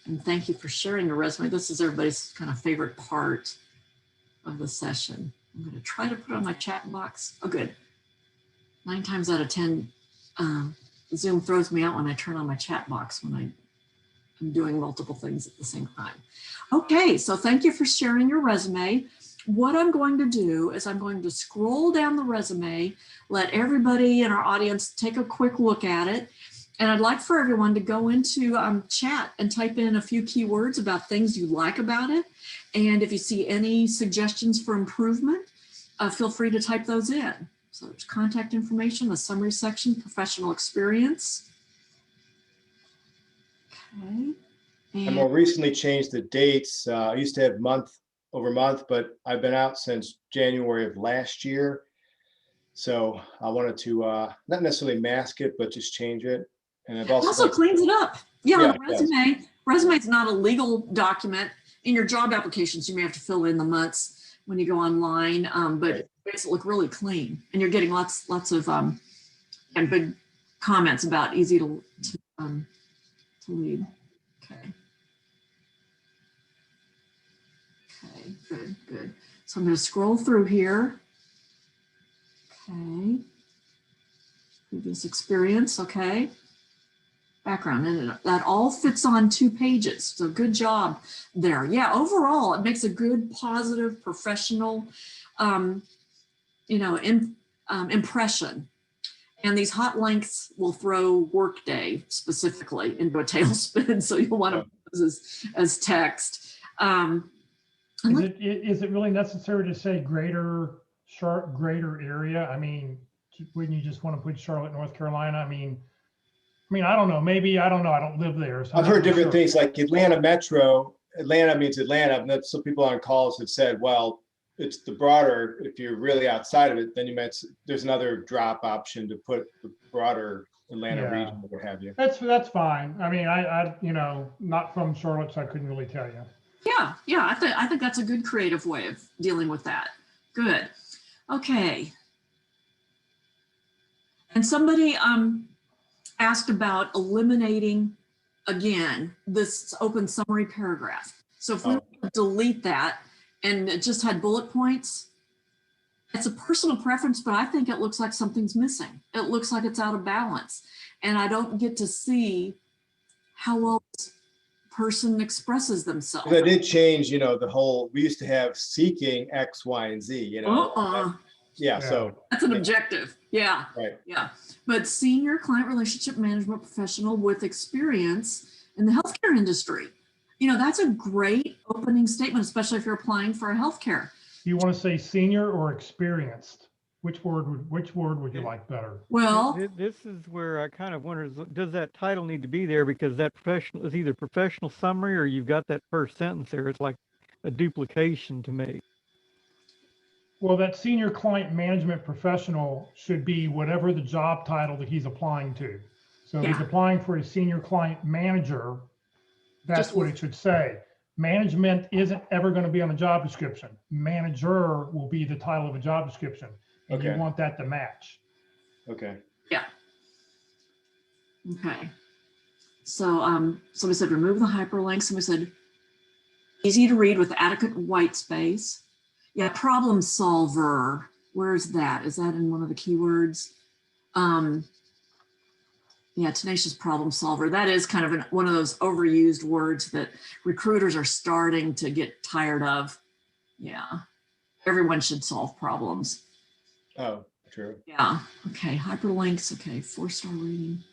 And thank you for sharing your resume. This is everybody's kind of favorite part of the session. I'm going to try to put on my chat box. Oh, good. 9 times out of 10, Zoom throws me out when I turn on my chat box when I'm doing multiple things at the same time. Okay, so thank you for sharing your resume. What I'm going to do is I'm going to scroll down the resume, let everybody in our audience take a quick look at it. And I'd like for everyone to go into chat and type in a few keywords about things you like about it. And if you see any suggestions for improvement, feel free to type those in. So there's contact information, the summary section, professional experience. Okay. I more recently changed the dates. I used to have month over month, but I've been out since January of last year. So I wanted to not necessarily mask it, but just change it. And I've also cleans it up. Yeah, yeah, resume is not a legal document. In your job applications, you may have to fill in the months when you go online, but it makes it look really clean. And you're getting lots of and big comments about easy to read. Okay. Okay, good. So I'm going to scroll through here. Okay. Previous experience, okay. Background, and that all fits on 2 pages. So good job there. Yeah, overall, it makes a good, positive, professional, impression. And these hot links will throw Workday specifically into a tailspin. So you'll want to put those as text. Is it really necessary to say greater area? I mean, wouldn't you just want to put Charlotte, North Carolina? I mean, I don't know. Maybe, I don't know. I don't live there. So I've heard different things like Atlanta Metro. Atlanta means Atlanta. And some people on calls have said, well, it's the broader. If you're really outside of it, then there's another drop option to put the broader Atlanta Yeah. region, or what have you. That's fine. I mean, I not from Charlotte, so I couldn't really tell you. Yeah, yeah, I think that's a good creative way of dealing with that. Good. Okay. And somebody asked about eliminating, again, this open summary paragraph. So if we delete that and it just had bullet points, it's a personal preference, but I think it looks like something's missing. It looks like it's out of balance. And I don't get to see how well this person expresses themselves. I did change, the whole, we used to have seeking X, Y, and Z, Yeah, so. That's an objective. Yeah. Right. Yeah. But senior client relationship management professional with experience in the healthcare industry. That's a great opening statement, especially if you're applying for a healthcare. Do you want to say senior or experienced? Which word would you like better? Well, This is where I kind of wonder, does that title need to be there? Because that professional is either professional summary or you've got that first sentence there. It's like a duplication to me. Well, that senior client management professional should be whatever the job title that he's applying to. So if he's applying for a senior client manager, that's what it should say. Management isn't ever going to be on a job description. Manager will be the title of a job description, and you want that to match. Okay. Yeah. Okay. So somebody said remove the hyperlink. Somebody said easy to read with adequate white space. Yeah, problem solver. Where's that? Is that in one of the keywords? Yeah, tenacious problem solver. That is kind of one of those overused words that recruiters are starting to get tired of. Yeah, everyone should solve problems. Oh, true. Yeah, okay, hyperlinks, okay, 4-star rating.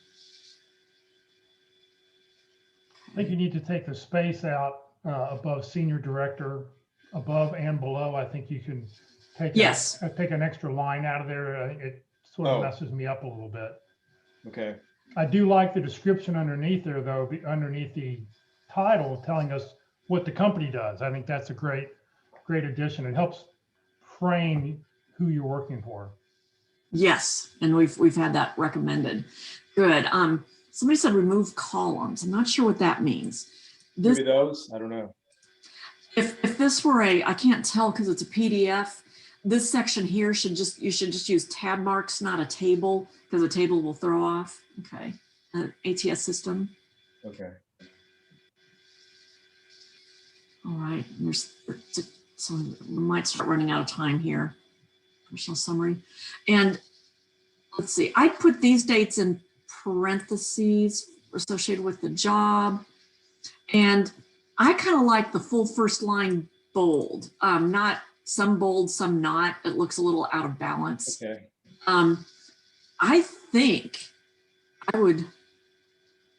I think you need to take the space out above senior director, above and below. I think you can take take an extra line out of there. It sort of messes me up a little bit. Okay. I do like the description underneath there, though, underneath the title, telling us what the company does. I think that's a great addition. It helps frame who you're working for. Yes, and we've had that recommended. Good. Somebody said remove columns. I'm not sure what that means. Maybe those? I don't know. If this were I can't tell because it's a PDF. This section here you should just use tab marks, not a table, because a table will throw off. Okay. ATS system. Okay. All right. So we might start running out of time here. Personal summary. And let's see, I put these dates in parentheses associated with the job. And I kind of like the full first line bold, not some bold, some not. It looks a little out of balance. Okay. I think I would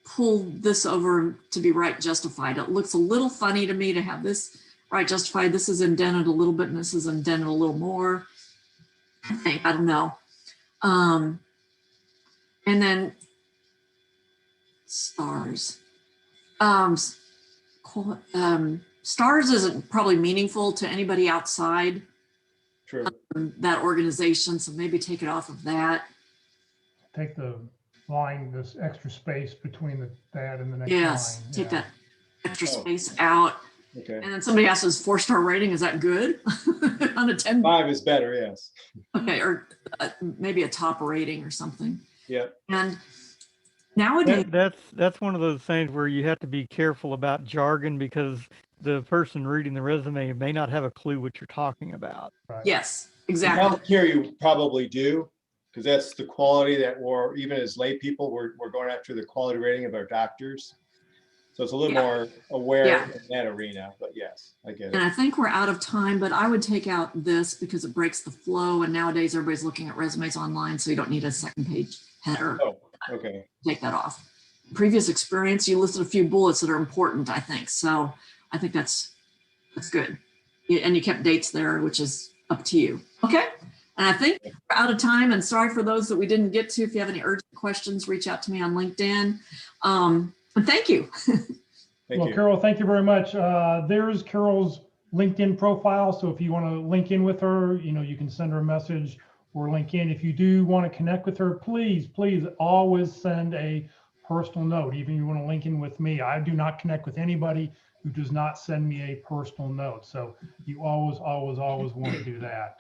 pull this over to be right justified. It looks a little funny to me to have this right justified. This is indented a little bit and this is indented a little more. I don't know. And then stars. Stars isn't probably meaningful to anybody outside that organization, so maybe take it off of that. Take the line, this extra space between that and the next line. Yes, take that extra space out. Okay. And then somebody asks, is 4-star rating, is that good? On a 10? 5 is better, yes. Okay, or maybe a top rating or something. Yeah. And nowadays, that's one of those things where you have to be careful about jargon because the person reading the resume may not have a clue what you're talking about. Right. yes, exactly. Healthcare, you probably do, because that's the quality that we're, even as lay people, we're going after the quality rating of our doctors. So it's a little more aware in that arena, but yes, I get it. And I think we're out of time, but I would take out this because it breaks the flow. And nowadays everybody's looking at resumes online, so you don't need a second page header. Oh, okay. Take that off. Previous experience, you listed a few bullets that are important, I think. So I think that's good. And you kept dates there, which is up to you. Okay. And I think we're out of time, and sorry for those that we didn't get to. If you have any urgent questions, reach out to me on LinkedIn. And thank you. Thank you. Carol, thank you very much. There's Carol's LinkedIn profile. So if you want to link in with her, you can send her a message, or LinkedIn. If you do want to connect with her, please always send a personal note. Even if you want to link in with me, I do not connect with anybody who does not send me a personal note. So you always want to do that.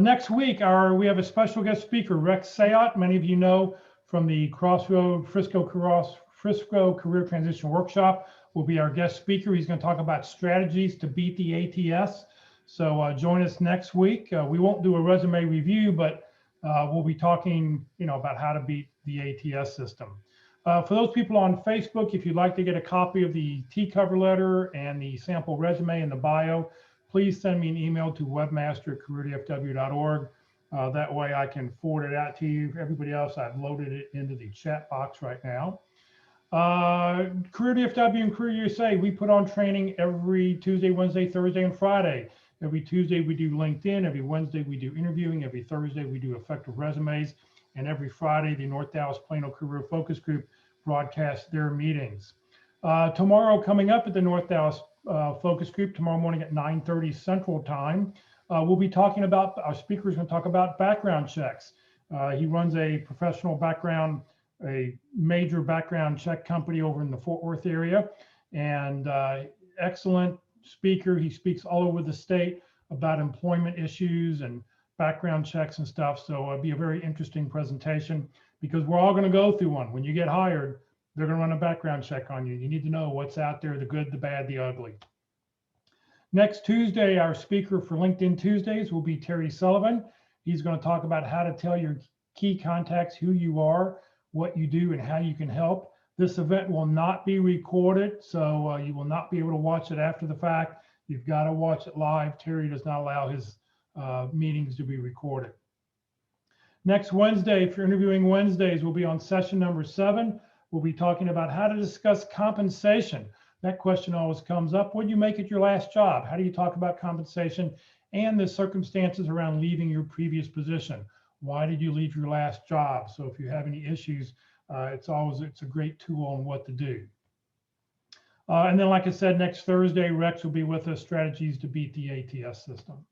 Next week, we have a special guest speaker, Rex Sayat. Many of you know from the Crossroad Frisco Career Transition Workshop will be our guest speaker. He's going to talk about strategies to beat the ATS. So join us next week. We won't do a resume review, but we'll be talking, about how to beat the ATS system. For those people on Facebook, if you'd like to get a copy of the T-cover letter and the sample resume and the bio, please send me an email to webmaster@careerdfw.org. That way I can forward it out to you. For everybody else, I've loaded it into the chat box right now. Career DFW and Career USA, we put on training every Tuesday, Wednesday, Thursday, and Friday. Every Tuesday we do LinkedIn. Every Wednesday we do interviewing. Every Thursday we do effective resumes. And every Friday, the North Dallas Plano Career Focus Group broadcasts their meetings. Tomorrow, coming up at the North Dallas Focus Group, tomorrow morning at 9:30 Central Time, we'll be talking about, our speaker is going to talk about background checks. He runs a major background check company over in the Fort Worth area, and excellent speaker. He speaks all over the state about employment issues and background checks and stuff. So it'll be a very interesting presentation because we're all going to go through one. When you get hired, they're going to run a background check on you. You need to know what's out there, the good, the bad, the ugly. Next Tuesday, our speaker for LinkedIn Tuesdays will be Terry Sullivan. He's going to talk about how to tell your key contacts who you are, what you do, and how you can help. This event will not be recorded, so you will not be able to watch it after the fact. You've got to watch it live. Terry does not allow his meetings to be recorded. Next Wednesday, for Interviewing Wednesdays, we'll be on session number 7. We'll be talking about how to discuss compensation. That question always comes up. What did you make at your last job? How do you talk about compensation and the circumstances around leaving your previous position? Why did you leave your last job? So if you have any issues, it's a great tool on what to do. And then, like I said, next Thursday, Rex will be with us, Strategies to Beat the ATS System.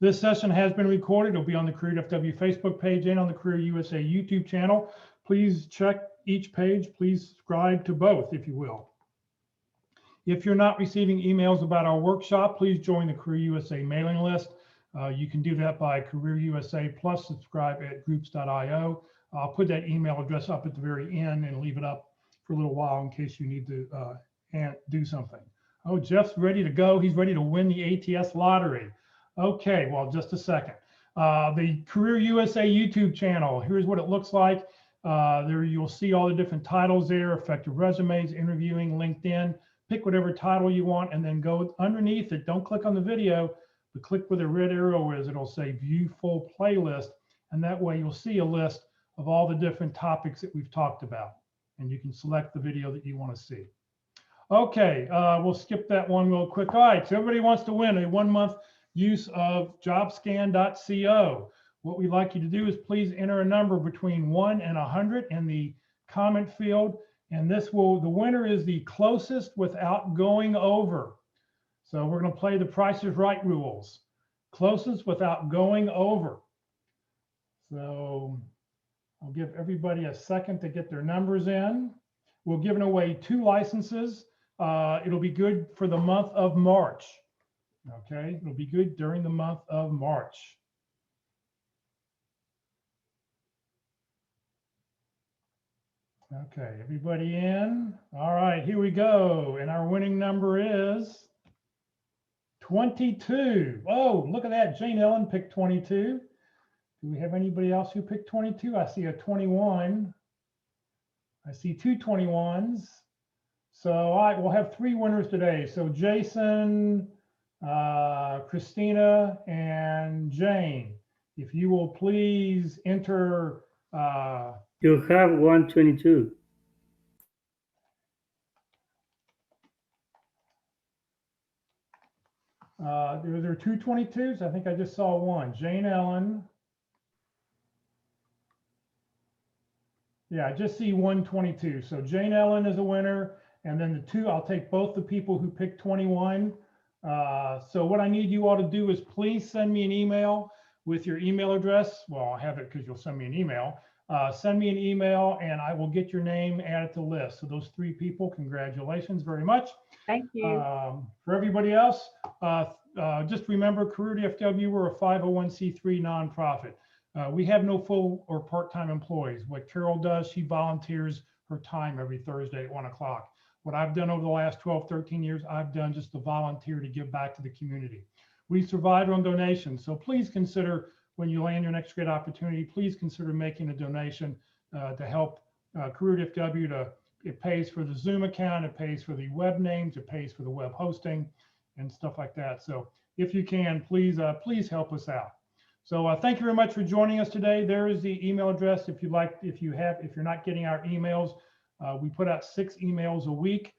This session has been recorded. It'll be on the Career FW Facebook page and on the Career USA YouTube channel. Please check each page. Please subscribe to both, if you will. If you're not receiving emails about our workshop, please join the Career USA mailing list. You can do that by Career USA plus subscribe at groups.io. I'll put that email address up at the very end and leave it up for a little while in case you need to do something. Oh, Jeff's ready to go. He's ready to win the ATS lottery. Okay, well, just a second. The Career USA YouTube channel, here's what it looks like. There you'll see all the different titles there, effective resumes, interviewing, LinkedIn. Pick whatever title you want and then go underneath it. Don't click on the video, but click where the red arrow is. It'll say View Full Playlist, and that way you'll see a list of all the different topics that we've talked about, and you can select the video that you want to see. Okay, we'll skip that one real quick. All right, so everybody wants to win a 1-month use of jobscan.co. What we'd like you to do is please enter a number between 1 and 100 in the comment field, and the winner is the closest without going over. So we're going to play the Price is Right rules. Closest without going over. So I'll give everybody a second to get their numbers in. We're giving away 2 licenses. It'll be good for the month of March. Okay, it'll be good during the month of March. Okay, everybody in? All right, here we go. And our winning number is 22. Oh, look at that. Jane Ellen picked 22. Do we have anybody else who picked 22? I see a 21. I see 2 21s. So all right, we'll have 3 winners today. So Jason, Christina, and Jane, if you will please enter. You have 122. There are 2 22s. I think I just saw one. Jane Ellen. Yeah, I just see 122. So Jane Ellen is a winner. And then the 2, I'll take both the people who picked 21. So what I need you all to do is please send me an email with your email address. Well, I have it because you'll send me an email. Send me an email and I will get your name added to the list. So those 3 people, congratulations very much. Thank you. For everybody else, just remember Career DFW, we're a 501c3 nonprofit. We have no full or part-time employees. What Carol does, she volunteers her time every Thursday at 1 o'clock. What I've done over the last 12, 13 years, I've done just to volunteer to give back to the community. We survive on donations. So please consider, when you land your next great opportunity, please consider making a donation to help Career DFW. It pays for the Zoom account, it pays for the web names, it pays for the web hosting and stuff like that. So if you can, please help us out. So thank you very much for joining us today. There is the email address if you're not getting our emails. We put out 6 emails a week.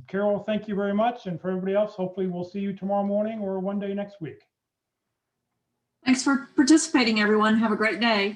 Carol, thank you very much. And for everybody else, hopefully we'll see you tomorrow morning or one day next week. Thanks for participating, everyone. Have a great day.